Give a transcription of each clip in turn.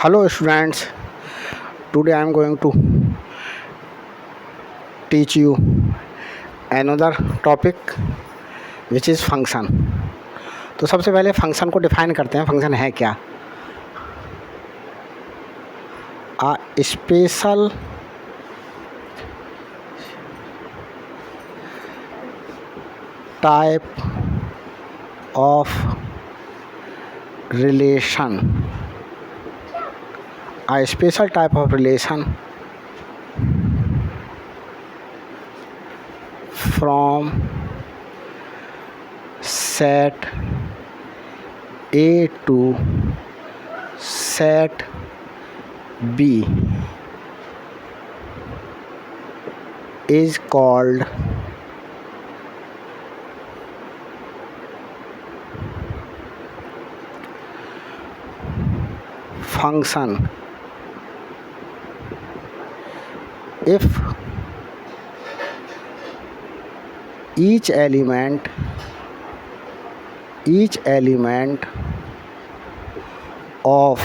Hello students, today I am going to teach you another topic which is function. तो सबसे पहले function को define करते हैं. फंक्शन है क्या? A special type of relation. A special type of relation from set A to set B is called function. If each element of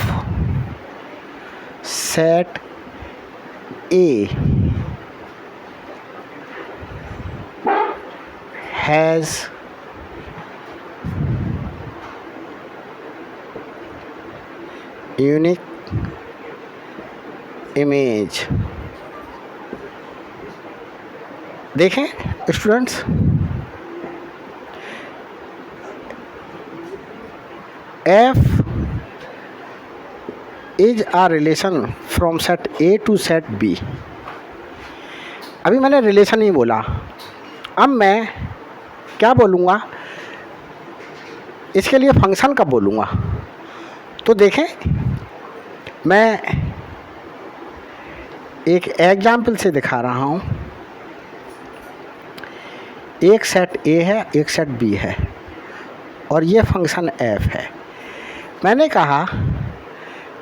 set A has unique image. देखें students, F is a relation from set A to set B. अभी मैंने relation ही बोला, अब मैं क्या बोलूँगा, इसके लिए फंक्शन कब बोलूँगा. तो देखें, मैं एक एग्जाम्पल से दिखा रहा हूँ. एक सेट A है, एक सेट B है और ये फंक्शन F है. मैंने कहा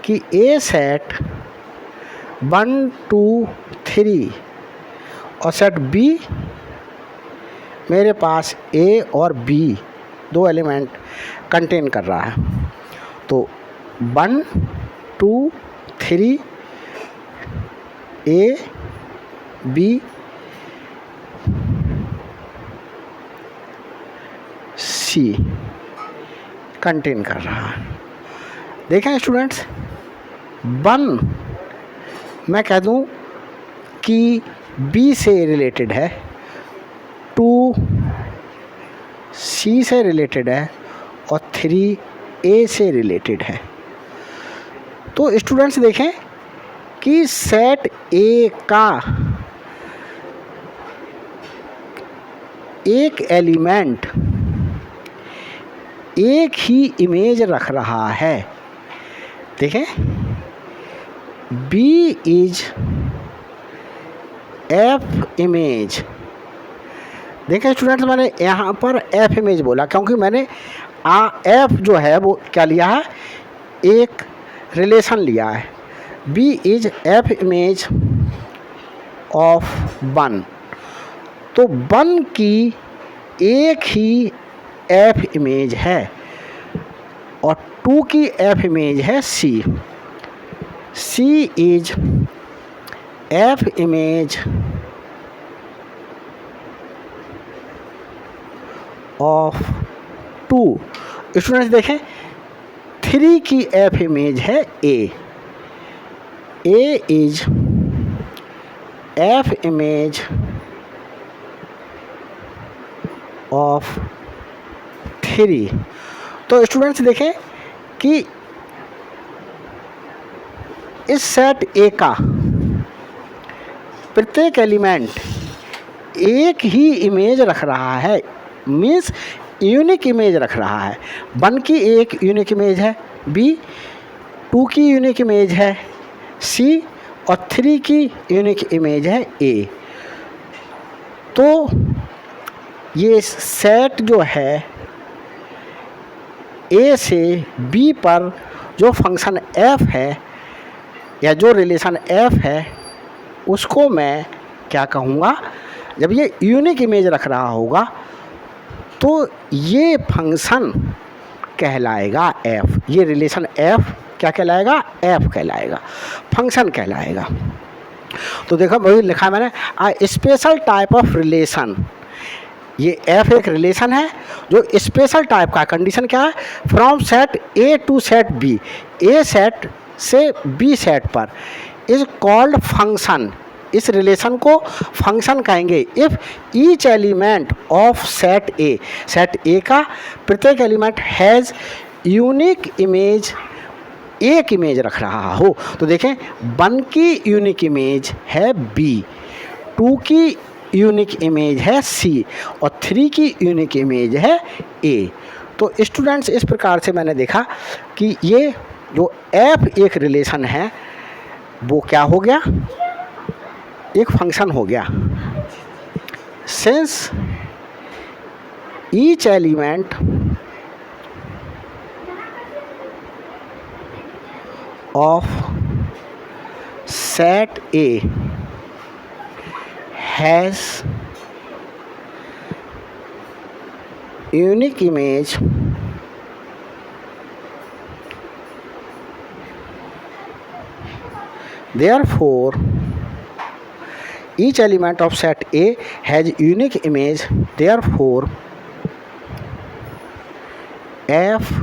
कि A सेट 1 2 3 और सेट B मेरे पास A और B दो एलिमेंट कंटेन कर रहा है. तो 1 2 3 A B C कंटेन कर रहा है. देखें स्टूडेंट्स, 1 मैं कह दूं कि B से रिलेटेड है, 2 C से रिलेटेड है और 3 A से रिलेटेड है. तो स्टूडेंट्स देखें कि सेट A का एक एलिमेंट एक ही इमेज रख रहा है. देखें, B इज F इमेज. देखें स्टूडेंट्स, मैंने यहाँ पर F इमेज बोला क्योंकि मैंने F जो है वो क्या लिया है, एक रिलेशन लिया है. B is F image of 1. तो 1 की एक ही F इमेज है और 2 की F इमेज है C. C is F image of 2. Students देखें, 3 की F इमेज है A. A is F image of 3. तो स्टूडेंट्स देखें कि इस सेट A का प्रत्येक एलिमेंट एक ही इमेज रख रहा है, मीन्स यूनिक इमेज रख रहा है. 1 की एक यूनिक इमेज है B, 2 की यूनिक इमेज है C और 3 की यूनिक इमेज है A. तो ये सेट जो है A से B पर जो फंक्शन F है या जो रिलेशन F है उसको मैं क्या कहूँगा, जब ये यूनिक इमेज रख रहा होगा तो ये फंक्शन कहलाएगा f। ये रिलेशन f क्या कहलाएगा, एफ कहलाएगा, फंक्शन कहलाएगा। तो देखो वही लिखा है मैंने, a special type of relation, ये एफ एक रिलेशन है जो स्पेशल टाइप का, कंडीशन क्या है, from set A to set B, A set से बी सेट पर, इज कॉल्ड फंक्शन, इस रिलेशन को फंक्शन कहेंगे if each element of set A, set A का प्रत्येक एलिमेंट हैज़ यूनिक इमेज, एक इमेज रख रहा हो। तो देखें 1 की यूनिक इमेज है बी, 2 की यूनिक इमेज है सी और 3 की यूनिक इमेज है ए। तो स्टूडेंट्स इस प्रकार से मैंने देखा कि ये जो एफ एक रिलेशन है वो क्या हो गया, एक फंक्शन हो गया। Since each element of set A has unique image, therefore each element of set A has unique image, therefore F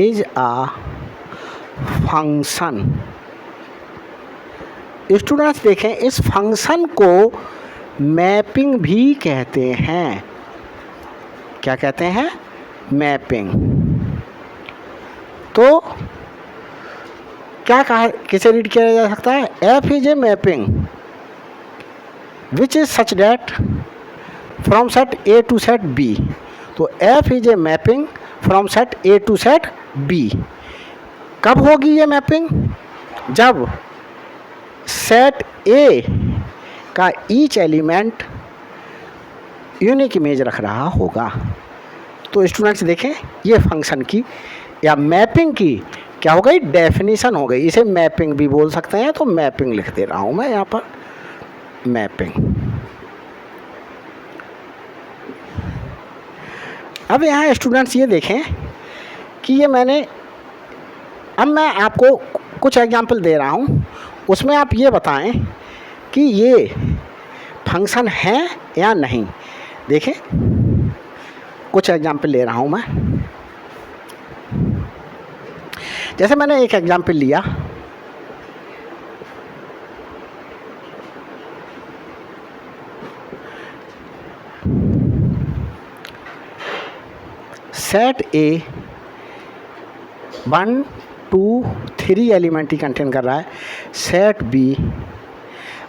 is a function. Students देखें इस फंक्शन को मैपिंग भी कहते हैं। क्या कहते हैं, मैपिंग। तो क्या कहा, किसे रीड किया जा सकता है, F is a mapping which is such that from set A to set B. तो F is a mapping from set A to set B. कब होगी ये मैपिंग, जब सेट ए का ईच एलिमेंट यूनिक इमेज रख रहा होगा। तो स्टूडेंट्स देखें ये फंक्शन की या मैपिंग की क्या हो गई, डेफिनेशन हो गई। इसे मैपिंग भी बोल सकते हैं, तो मैपिंग लिख दे रहा हूँ मैं यहाँ पर, मैपिंग। अब यहाँ स्टूडेंट्स ये देखें कि ये मैंने, अब मैं आपको कुछ एग्जाम्पल दे रहा हूँ, उसमें आप ये बताएं कि ये फंक्शन है या नहीं। देखें कुछ एग्जाम्पल ले रहा हूँ मैं, जैसे मैंने एक एग्जाम्पल लिया, सेट ए 1 2 3 एलिमेंट ही कंटेन कर रहा है। सेट बी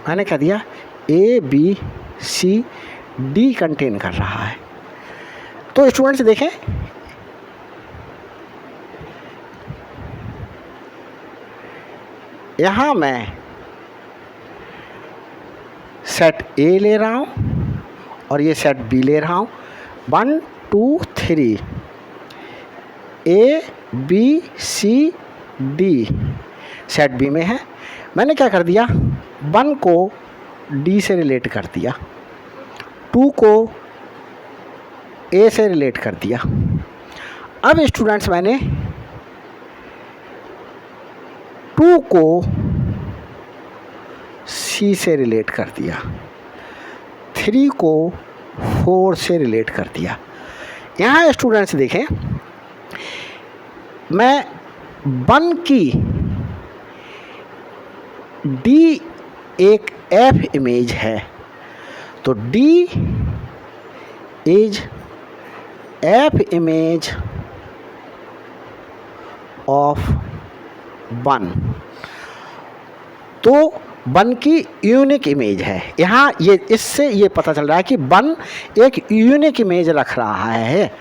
मैंने कह दिया A B C D contain कर रहा है। तो स्टूडेंट्स देखें यहाँ मैं सेट ए ले रहा हूँ और ये सेट बी ले रहा हूँ। 1 2 3 A B C D set B में है। मैंने क्या कर दिया, 1 को डी से रिलेट कर दिया, 2 को ए से रिलेट कर दिया। अब स्टूडेंट्स मैंने 2 को सी से रिलेट कर दिया, 3 को 4 से रिलेट कर दिया। यहाँ स्टूडेंट्स देखें मैं 1 की डी एक एफ इमेज है, तो D is F image of 1। तो 1 की यूनिक इमेज है। यहाँ ये इससे ये पता चल रहा है कि 1 एक यूनिक इमेज रख रहा है।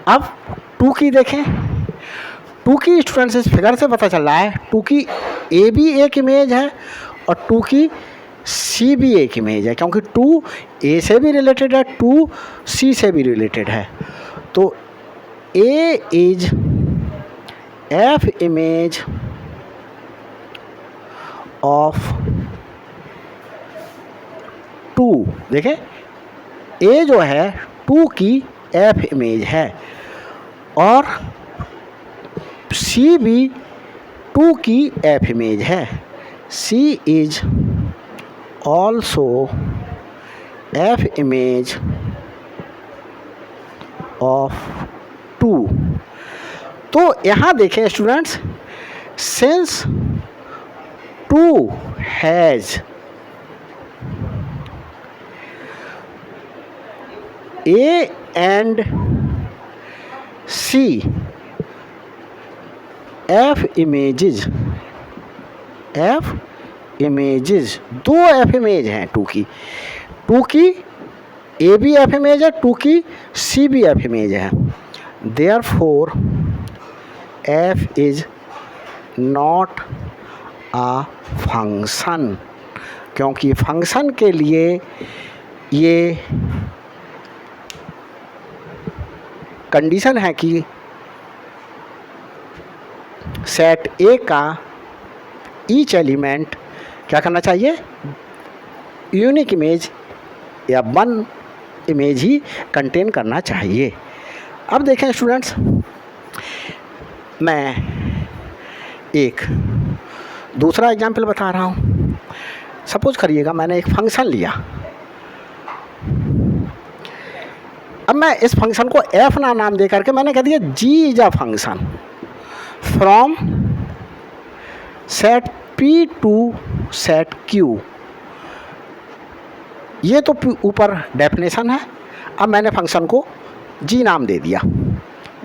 अब 2 की देखें, 2 की स्टूडेंट्स इस फिगर से पता चल रहा है 2 की ए भी एक इमेज है और 2 की सी भी एक इमेज है, क्योंकि 2 ए से भी रिलेटेड है, 2 सी से भी रिलेटेड है। तो ए इज एफ इमेज ऑफ 2। देखें ए जो है 2 की एफ इमेज है और सी भी 2 की एफ इमेज है। C is also F image of 2। तो यहाँ देखें students, since 2 has A and C F images, दो F इमेज हैं 2 की। 2 की A भी F इमेज है, 2 की C भी F इमेज है। Therefore F is not a function, क्योंकि फंक्शन के लिए ये कंडीशन है कि सेट ए का ईच एलिमेंट क्या करना चाहिए, यूनिक इमेज या वन इमेज ही कंटेन करना चाहिए। अब देखें स्टूडेंट्स, मैं एक दूसरा एग्जाम्पल बता रहा हूँ। सपोज करिएगा मैंने एक फंक्शन लिया। अब मैं इस फंक्शन को एफ ना नाम दे करके मैंने कह दिया G is a function from set P to set Q. ये तो ऊपर डेफिनेशन है। अब मैंने फंक्शन को जी नाम दे दिया।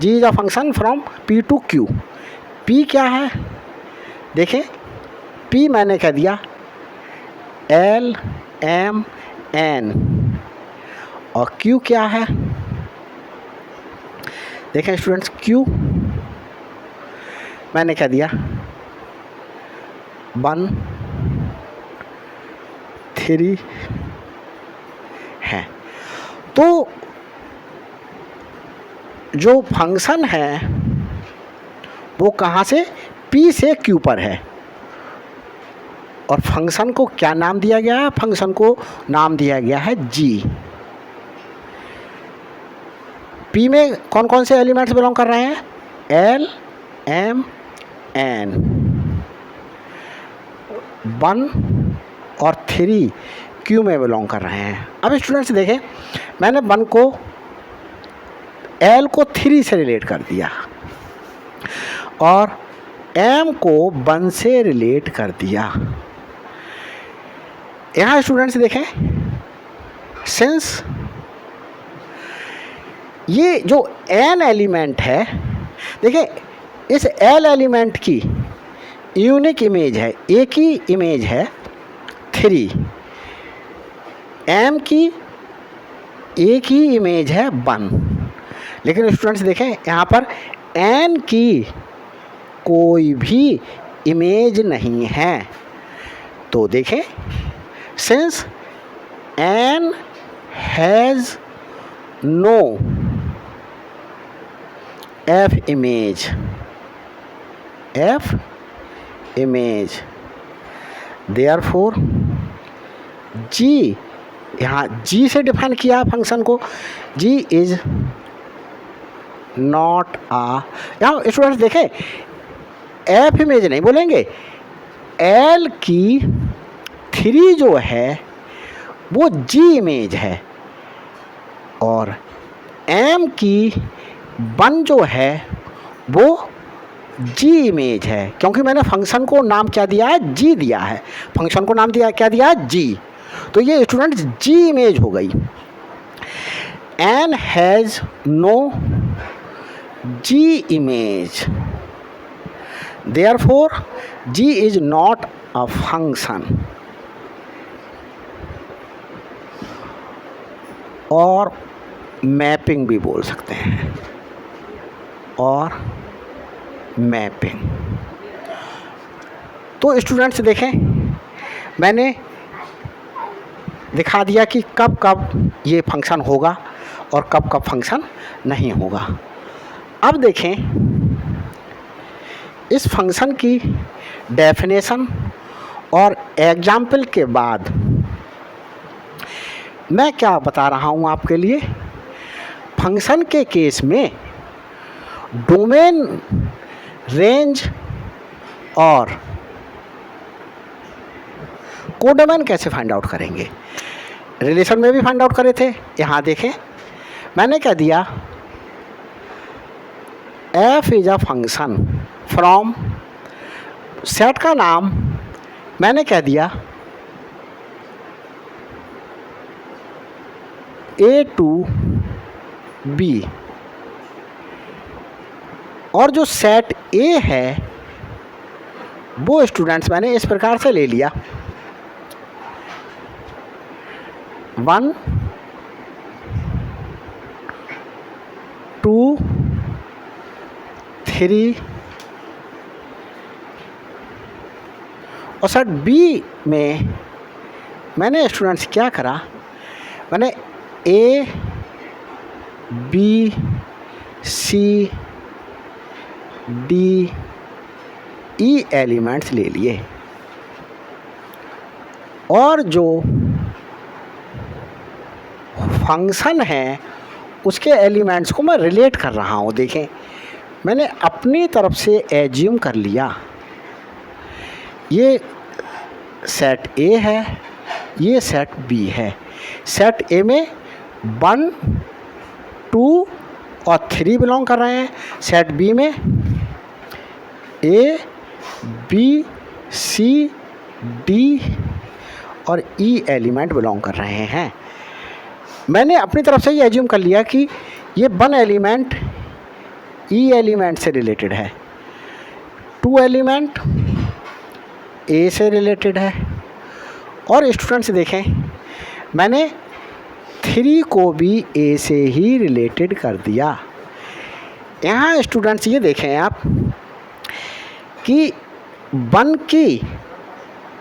G is a function from P to Q. P क्या है, देखें पी मैंने कह दिया एल एम एन, और क्यू क्या है, देखें स्टूडेंट्स क्यू मैंने कह दिया 1 3 है। तो जो फंक्शन है वो कहाँ से, P से Q पर है। और फंक्शन को क्या नाम दिया गया है, फंक्शन को नाम दिया गया है G। P में कौन कौन से एलिमेंट्स बिलोंग कर रहे हैं, L M N, 1 और 3 Q में बिलोंग कर रहे हैं। अब स्टूडेंट्स देखें, मैंने 1 को L को 3 से रिलेट कर दिया और M को 1 से रिलेट कर दिया। यहाँ स्टूडेंट्स देखें, सिंस ये जो N एलिमेंट है, देखें इस L एलिमेंट की यूनिक इमेज है, एक ही इमेज है 3, M की एक ही इमेज है 1। लेकिन स्टूडेंट्स देखें यहाँ पर N की कोई भी इमेज नहीं है। तो देखें since N has no F image, therefore G, यहाँ G से डिफाइन किया फंक्शन को, G इज नॉट आ, यहाँ स्टूडेंट्स देखें F इमेज नहीं बोलेंगे, L की 3 जो है वो G इमेज है और M की 1 जो है वो G इमेज है, क्योंकि मैंने फंक्शन को नाम क्या दिया है, G दिया है। फंक्शन को नाम दिया क्या दिया है, G। तो ये स्टूडेंट्स G इमेज हो गई। N has no G image, therefore G is not a function. और मैपिंग भी बोल सकते हैं, और मैपिंग। तो स्टूडेंट्स देखें, मैंने दिखा दिया कि कब कब ये फंक्शन होगा और कब कब फंक्शन नहीं होगा। अब देखें इस फंक्शन की डेफिनेशन और एग्जाम्पल के बाद मैं क्या बता रहा हूँ आपके लिए, फंक्शन के केस में डोमेन रेंज और कोडोमेन कैसे फाइंड आउट करेंगे? रिलेशन में भी फाइंड आउट करे थे। यहाँ देखें, मैंने क्या दिया, f is a function from, set का नाम मैंने क्या दिया, A to B, और जो सेट A है वो स्टूडेंट्स मैंने इस प्रकार से ले लिया, 1 2 3, और सेट B में मैंने स्टूडेंट्स क्या करा, मैंने A B C D E elements ले लिए, और जो फंक्शन है उसके एलिमेंट्स को मैं रिलेट कर रहा हूँ। देखें, मैंने अपनी तरफ से एज्यूम कर लिया, ये सेट A है, ये सेट B है। सेट A में 1 2 और 3 बिलोंग कर रहे हैं, सेट B में A B C D और E एलिमेंट बिलोंग कर रहे हैं। मैंने अपनी तरफ से ये एज्यूम कर लिया कि ये 1 एलिमेंट E एलिमेंट से रिलेटेड है, 2 एलिमेंट A से रिलेटेड है, और स्टूडेंट्स देखें मैंने 3 को भी A से ही रिलेटेड कर दिया। यहाँ स्टूडेंट्स ये देखें आप कि 1 की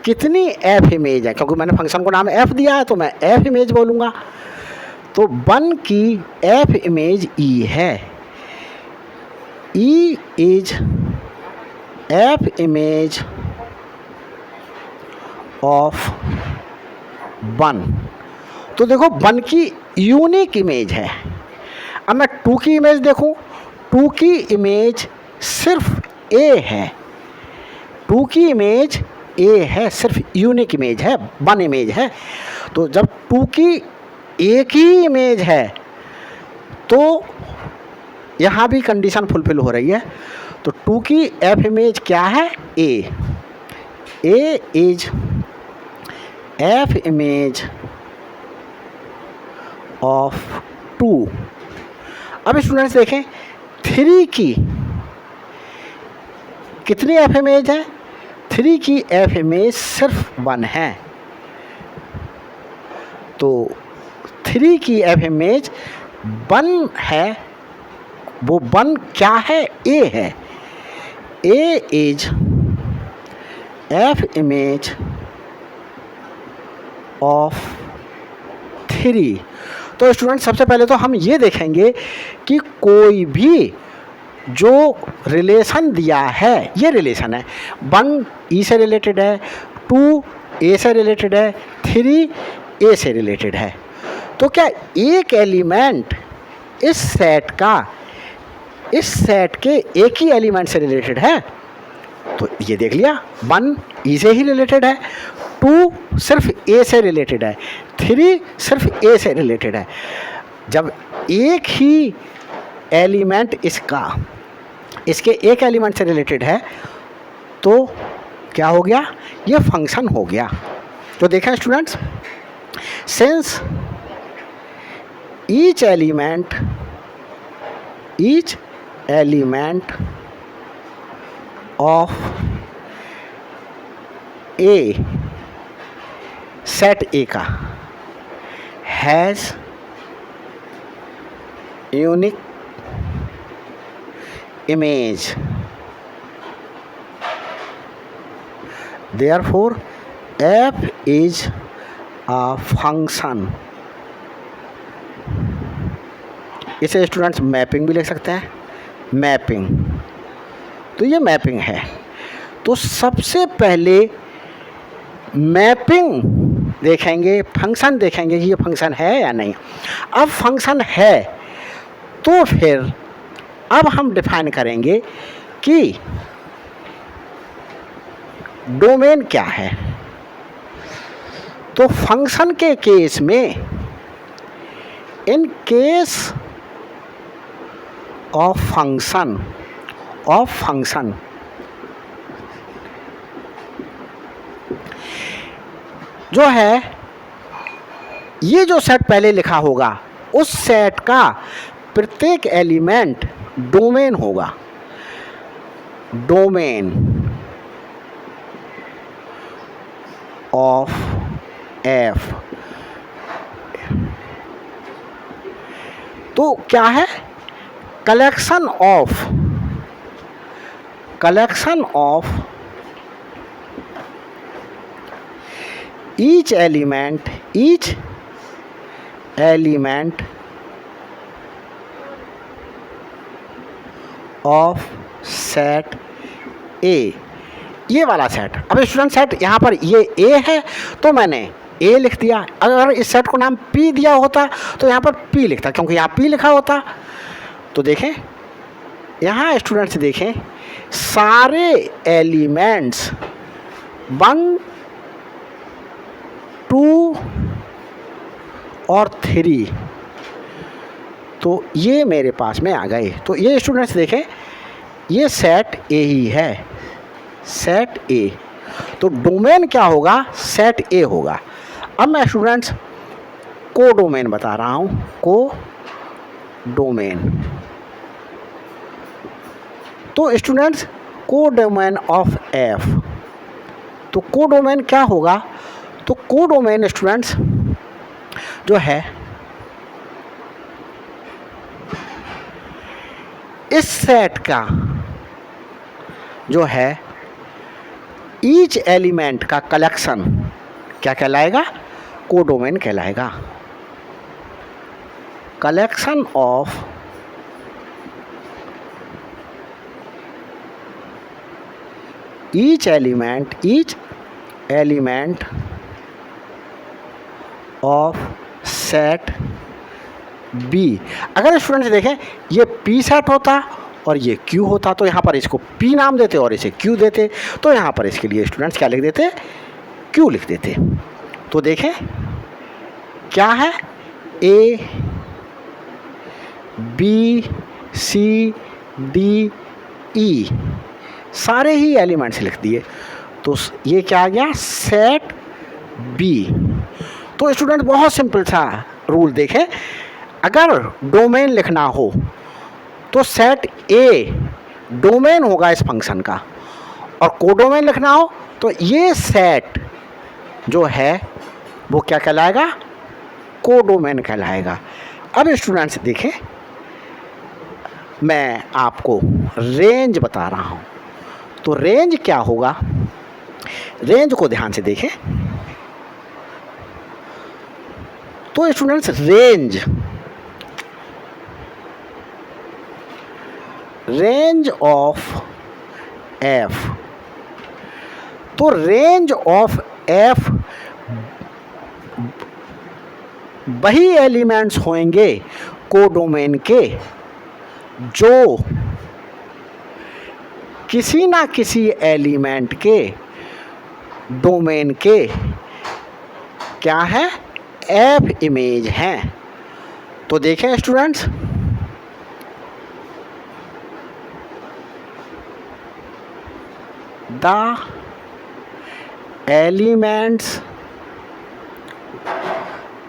कितनी F इमेज है, क्योंकि मैंने फंक्शन को नाम F दिया है तो मैं F इमेज बोलूँगा, तो 1 की F इमेज E है, E is F image of 1। तो देखो 1 की यूनिक इमेज है। अब मैं 2 की इमेज देखूं, 2 की इमेज सिर्फ A है, 2 की इमेज A है, सिर्फ यूनिक इमेज है, 1 इमेज है। तो जब 2 की एक ही इमेज है तो यहाँ भी कंडीशन फुलफिल हो रही है। तो 2 की F इमेज क्या है, A is F image of 2। अब स्टूडेंट्स देखें 3 की कितनी F इमेज है, 3 की F इमेज सिर्फ 1 है, तो 3 की F इमेज 1 है, वो 1 क्या है, A है, A is F image of 3। तो स्टूडेंट सबसे पहले तो हम ये देखेंगे कि कोई भी जो रिलेशन दिया है, ये रिलेशन है, 1 E से रिलेटेड है, 2 A से रिलेटेड है, 3 A से रिलेटेड है, तो क्या एक एलिमेंट इस सेट का इस सेट के एक ही एलिमेंट से रिलेटेड है? तो ये देख लिया, 1 E से ही रिलेटेड है, 2 सिर्फ A से रिलेटेड है, 3 सिर्फ A से रिलेटेड है। जब एक ही एलिमेंट इसके एक एलिमेंट से रिलेटेड है तो क्या हो गया, ये फंक्शन हो गया। तो देखें students, since each element of A, set A का has unique image, therefore F is a function। इसे स्टूडेंट्स मैपिंग भी लिख सकते हैं, मैपिंग। तो ये मैपिंग है। तो सबसे पहले मैपिंग देखेंगे, फंक्शन देखेंगे कि ये फंक्शन है या नहीं। अब फंक्शन है तो फिर अब हम डिफाइन करेंगे कि डोमेन क्या है। तो फंक्शन के केस में, इन केस ऑफ फंक्शन जो है, ये जो सेट पहले लिखा होगा उस सेट का प्रत्येक एलिमेंट डोमेन होगा। डोमेन ऑफ एफ तो क्या है, collection of each element of set A, ये वाला सेट। अब स्टूडेंट सेट यहाँ पर ये A है तो मैंने A लिख दिया। अगर इस सेट को नाम P दिया होता तो यहाँ पर P लिखता, क्योंकि यहाँ P लिखा होता। तो देखें यहाँ स्टूडेंट्स देखें, सारे एलिमेंट्स 1 2 और 3 तो ये मेरे पास में आ गए। तो ये स्टूडेंट्स देखें, ये सेट ए ही है, सेट ए। तो डोमेन क्या होगा, सेट ए होगा। अब मैं स्टूडेंट्स को डोमेन बता रहा हूँ, को डोमेन। तो स्टूडेंट्स को डोमेन ऑफ एफ, तो को डोमेन क्या होगा, तो को डोमेन स्टूडेंट्स जो है, इस सेट का जो है ईच एलिमेंट का कलेक्शन क्या कहलाएगा, को डोमेन कहलाएगा। Collection of each element of set B. अगर स्टूडेंट्स देखें ये पी सेट होता और ये क्यू होता तो यहाँ पर इसको पी नाम देते और इसे क्यू देते, तो यहाँ पर इसके लिए स्टूडेंट्स क्या लिख देते, क्यू लिख देते। तो देखें क्या है, ए बी सी डी ई सारे ही एलिमेंट्स लिख दिए, तो ये क्या आ गया, सेट बी। तो स्टूडेंट बहुत सिंपल सा रूल देखें, अगर डोमेन लिखना हो तो सेट ए डोमेन होगा इस फंक्शन का, और कोडोमेन लिखना हो तो ये सेट जो है वो क्या कहलाएगा, कोडोमेन कहलाएगा। अब स्टूडेंट्स देखें, मैं आपको रेंज बता रहा हूँ, तो रेंज क्या होगा, रेंज को ध्यान से देखें। तो स्टूडेंट्स रेंज ऑफ एफ, तो रेंज ऑफ एफ वही एलिमेंट्स होंगे कोडोमेन के जो किसी ना किसी एलिमेंट के डोमेन के क्या है, एफ इमेज हैं। तो देखें students, the elements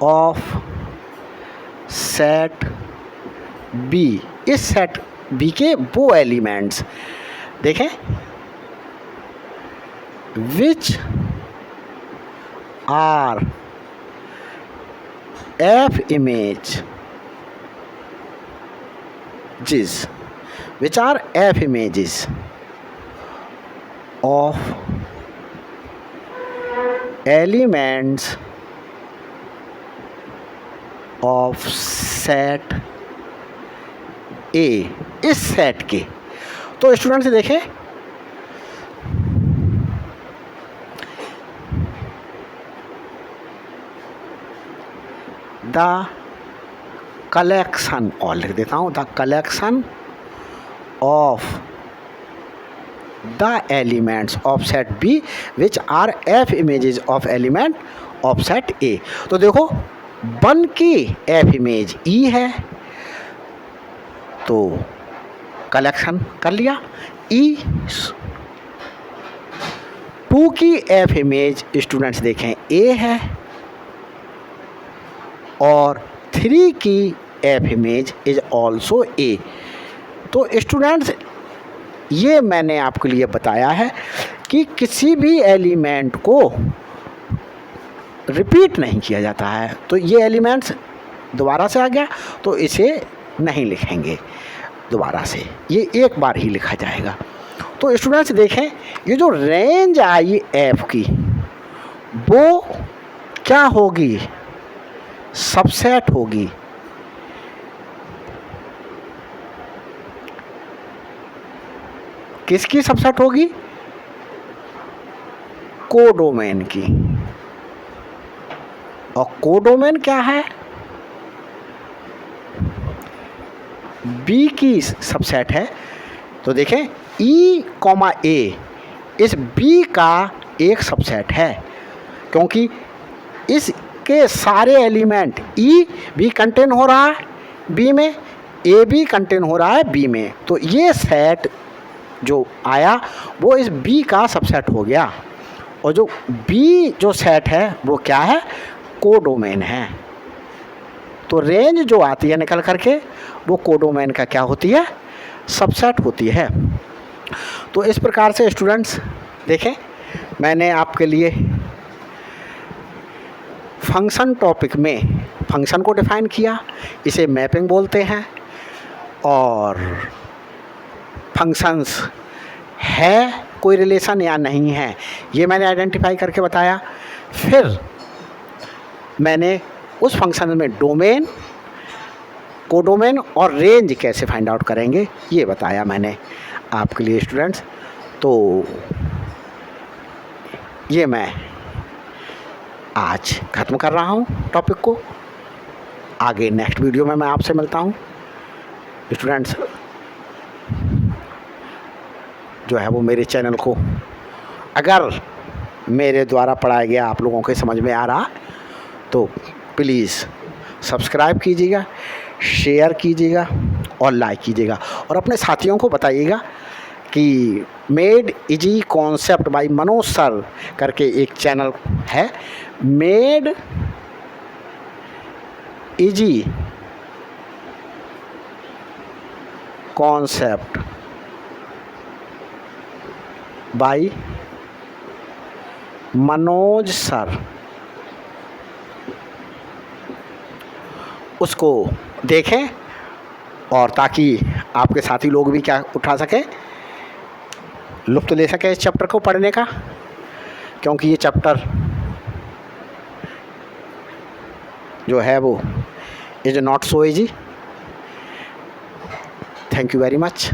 of set B, इस सेट बी के वो एलिमेंट्स देखें which are F image which are f images of elements of set A, इस सेट के। तो स्टूडेंट से देखें, द कलेक्शन, और लिख देता हूँ, the collection of the elements of set B which are F images of element of set A। तो देखो 1 की F इमेज E है तो कलेक्शन कर लिया E। 2 की F इमेज स्टूडेंट्स देखें A है और 3 की F image is also A। तो स्टूडेंट्स ये मैंने आपके लिए बताया है कि किसी भी एलिमेंट को रिपीट नहीं किया जाता है। तो ये एलिमेंट्स दोबारा से आ गया तो इसे नहीं लिखेंगे दोबारा से, ये एक बार ही लिखा जाएगा। तो स्टूडेंट्स देखें ये जो रेंज आई एफ की वो क्या होगी, सबसेट होगी। किसकी सबसेट होगी, कोडोमेन की। और कोडोमेन क्या है, बी की सबसेट है। तो देखें E, A इस B का एक सबसेट है क्योंकि इसके सारे एलिमेंट E भी कंटेन हो रहा है B में, A भी कंटेन हो रहा है B में। तो ये सेट जो आया वो इस B का सबसेट हो गया। और जो B जो सेट है वो क्या है, कोडोमेन है। तो रेंज जो आती है निकल करके वो कोडोमेन का क्या होती है, सबसेट होती है। तो इस प्रकार से स्टूडेंट्स देखें मैंने आपके लिए फंक्शन टॉपिक में फंक्शन को डिफाइन किया, इसे मैपिंग बोलते हैं। और फंक्शंस है कोई रिलेशन या नहीं है ये मैंने आइडेंटिफाई करके बताया। फिर मैंने उस फंक्शन में डोमेन, कोडोमेन और रेंज कैसे फाइंड आउट करेंगे ये बताया मैंने आपके लिए स्टूडेंट्स। तो ये मैं आज ख़त्म कर रहा हूँ टॉपिक को। आगे नेक्स्ट वीडियो में मैं आपसे मिलता हूँ स्टूडेंट्स। जो है वो मेरे चैनल को अगर मेरे द्वारा पढ़ाया गया आप लोगों के समझ में आ रहा तो प्लीज़ सब्सक्राइब कीजिएगा, शेयर कीजिएगा और लाइक कीजिएगा। और अपने साथियों को बताइएगा कि made easy concept bye Manoj sir करके एक चैनल है, made easy concept bye Manoj sir. उसको देखें और ताकि आपके साथी लोग भी क्या उठा सकें, लुत्फ़ ले सकें इस चैप्टर को पढ़ने का, क्योंकि ये चैप्टर जो है वो is not so easy. Thank you very much.